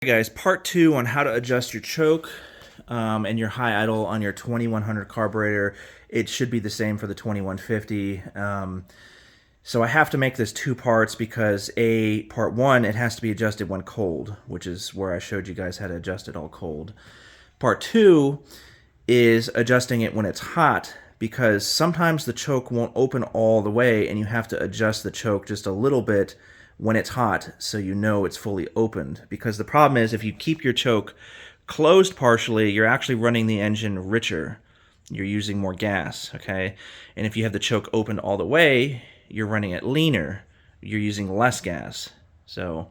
Hey guys, part 2 on how to adjust your choke and your high idle on your 2100 carburetor. It should be the same for the 2150. So I have to make this 2 parts because part 1, it has to be adjusted when cold, which is where I showed you guys how to adjust it all cold. Part 2 is adjusting it when it's hot, because sometimes the choke won't open all the way and you have to adjust the choke just a little bit when it's hot so you know it's fully opened. Because the problem is, if you keep your choke closed partially, you're actually running the engine richer. You're using more gas, okay? And if you have the choke opened all the way, you're running it leaner. You're using less gas. So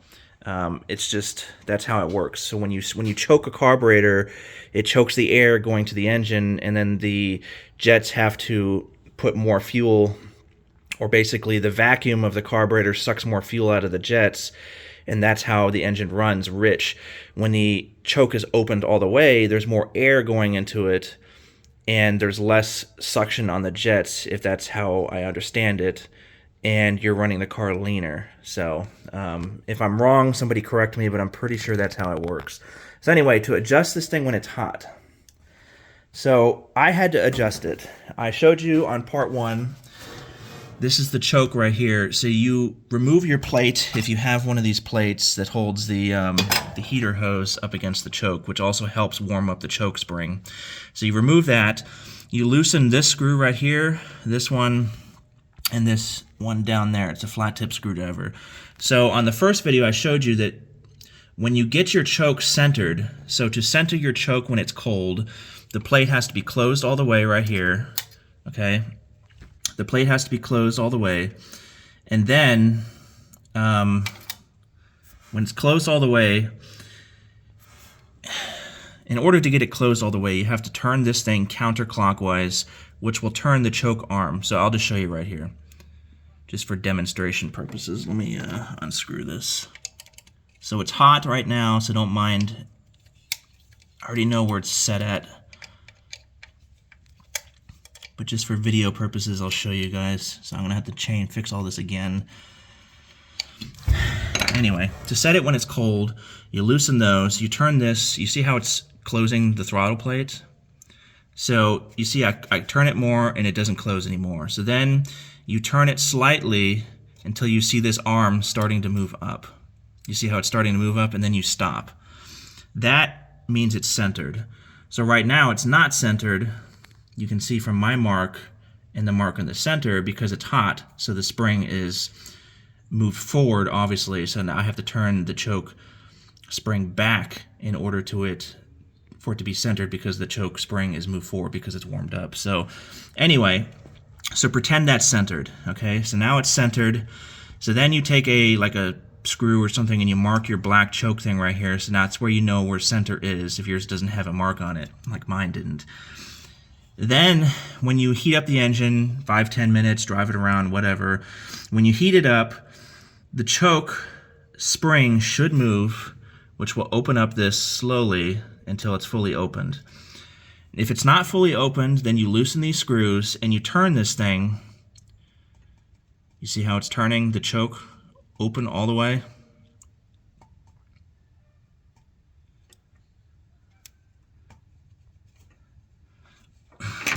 it's just, that's how it works. So when you choke a carburetor, it chokes the air going to the engine, and then the jets have to put more fuel, or basically the vacuum of the carburetor sucks more fuel out of the jets, and that's how the engine runs rich. When the choke is opened all the way, there's more air going into it, and there's less suction on the jets, if that's how I understand it, and you're running the car leaner. So if I'm wrong, somebody correct me, but I'm pretty sure that's how it works. So anyway, to adjust this thing when it's hot. So I had to adjust it. I showed you on part 1. This is the choke right here. So you remove your plate, if you have one of these plates that holds the heater hose up against the choke, which also helps warm up the choke spring. So you remove that. You loosen this screw right here, this one, and this one down there. It's a flat tip screwdriver. So on the first video, I showed you that when you get your choke centered, so to center your choke when it's cold, the plate has to be closed all the way right here, okay? The plate has to be closed all the way, and then when it's closed all the way, in order to get it closed all the way, you have to turn this thing counterclockwise, which will turn the choke arm. So I'll just show you right here, just for demonstration purposes. Let me unscrew this. So it's hot right now, so don't mind. I already know where it's set at, but just for video purposes, I'll show you guys. So I'm gonna have to fix all this again. Anyway, to set it when it's cold, you loosen those, you turn this, you see how it's closing the throttle plate? So you see I turn it more and it doesn't close anymore. So then you turn it slightly until you see this arm starting to move up. You see how it's starting to move up, and then you stop. That means it's centered. So right now it's not centered. You can see from my mark and the mark in the center, because it's hot, so the spring is moved forward, obviously, so now I have to turn the choke spring back in order for it to be centered, because the choke spring is moved forward because it's warmed up. So anyway, so pretend that's centered, okay? So now it's centered. So then you take like a screw or something and you mark your black choke thing right here. So now that's where you know where center is, if yours doesn't have a mark on it, like mine didn't. Then, when you heat up the engine, 5-10 minutes, drive it around, whatever, when you heat it up, the choke spring should move, which will open up this slowly until it's fully opened. If it's not fully opened, then you loosen these screws and you turn this thing. You see how it's turning the choke open all the way?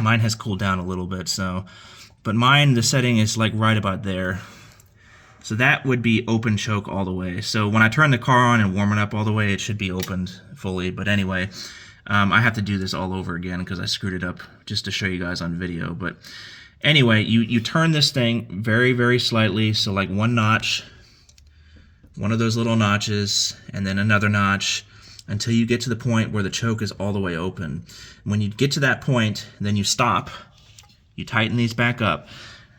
Mine has cooled down a little bit, but mine, the setting is like right about there. So that would be open choke all the way. So when I turn the car on and warm it up all the way, it should be opened fully. But anyway, I have to do this all over again because I screwed it up just to show you guys on video. But anyway, you turn this thing very, very slightly. So like one notch, one of those little notches, and then another notch, until you get to the point where the choke is all the way open. When you get to that point, then you stop, you tighten these back up.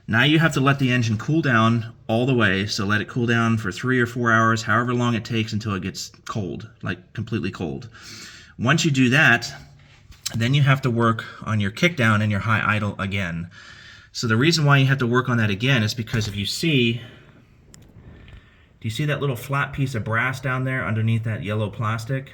Now you have to let the engine cool down all the way, so let it cool down for 3 or 4 hours, however long it takes until it gets cold, like completely cold. Once you do that, then you have to work on your kickdown and your high idle again. So the reason why you have to work on that again is because if you see, do you see that little flat piece of brass down there underneath that yellow plastic?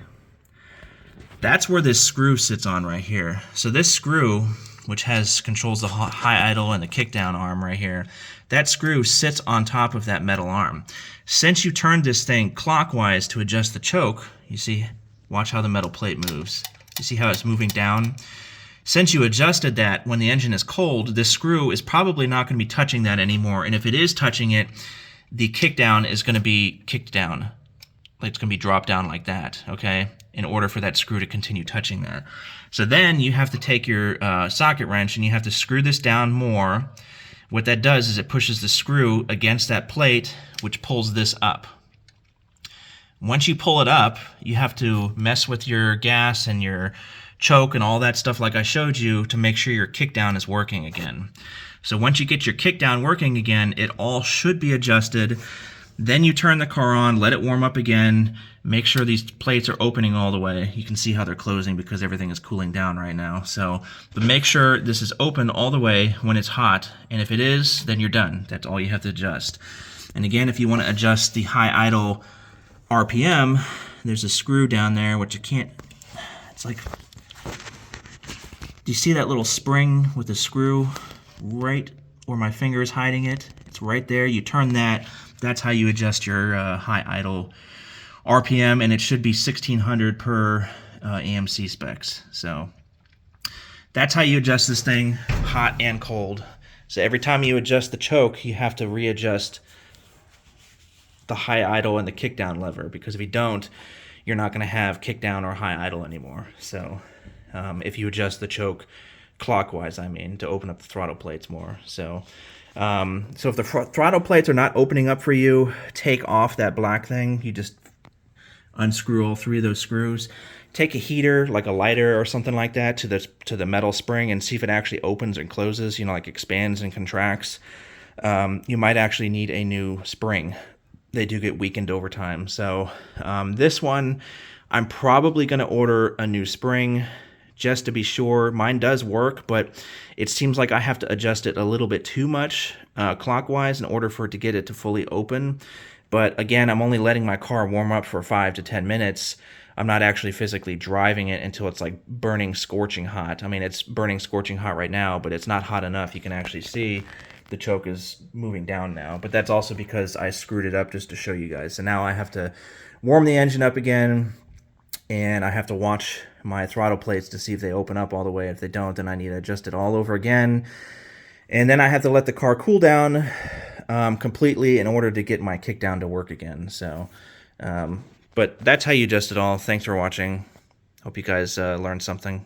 That's where this screw sits on right here. So this screw, which controls the high idle and the kickdown arm right here, that screw sits on top of that metal arm. Since you turned this thing clockwise to adjust the choke, you see, watch how the metal plate moves. You see how it's moving down? Since you adjusted that, when the engine is cold, this screw is probably not going to be touching that anymore. And if it is touching it, the kickdown is going to be kicked down. Like it's going to be dropped down like that, okay? In order for that screw to continue touching that. So then you have to take your socket wrench and you have to screw this down more. What that does is it pushes the screw against that plate, which pulls this up. Once you pull it up, you have to mess with your gas and your choke and all that stuff like I showed you to make sure your kickdown is working again. So once you get your kickdown working again, it all should be adjusted. Then you turn the car on, let it warm up again, make sure these plates are opening all the way. You can see how they're closing because everything is cooling down right now. So, but make sure this is open all the way when it's hot, and if it is, then you're done. That's all you have to adjust. And again, if you want to adjust the high idle RPM, there's a screw down there, which you can't, it's like, do you see that little spring with the screw right where my finger is hiding it? It's right there. You turn that. That's how you adjust your high idle RPM, and it should be 1600 per AMC specs. So that's how you adjust this thing, hot and cold. So every time you adjust the choke, you have to readjust the high idle and the kickdown lever, because if you don't, you're not going to have kickdown or high idle anymore. So if you adjust the choke clockwise, I mean, to open up the throttle plates more. So if the throttle plates are not opening up for you, take off that black thing. You just unscrew all three of those screws. Take a heater, like a lighter or something like that, to the metal spring and see if it actually opens and closes, you know, like expands and contracts. You might actually need a new spring. They do get weakened over time. So this one, I'm probably going to order a new spring just to be sure. Mine does work, but it seems like I have to adjust it a little bit too much clockwise in order for it to get it to fully open. But again, I'm only letting my car warm up for 5 to 10 minutes. I'm not actually physically driving it until it's like burning scorching hot. I mean, it's burning scorching hot right now, but it's not hot enough. You can actually see the choke is moving down now. But that's also because I screwed it up just to show you guys. So now I have to warm the engine up again, and I have to watch my throttle plates to see if they open up all the way. If they don't, then I need to adjust it all over again. And then I have to let the car cool down completely in order to get my kickdown to work again. So, but that's how you adjust it all. Thanks for watching. Hope you guys learned something.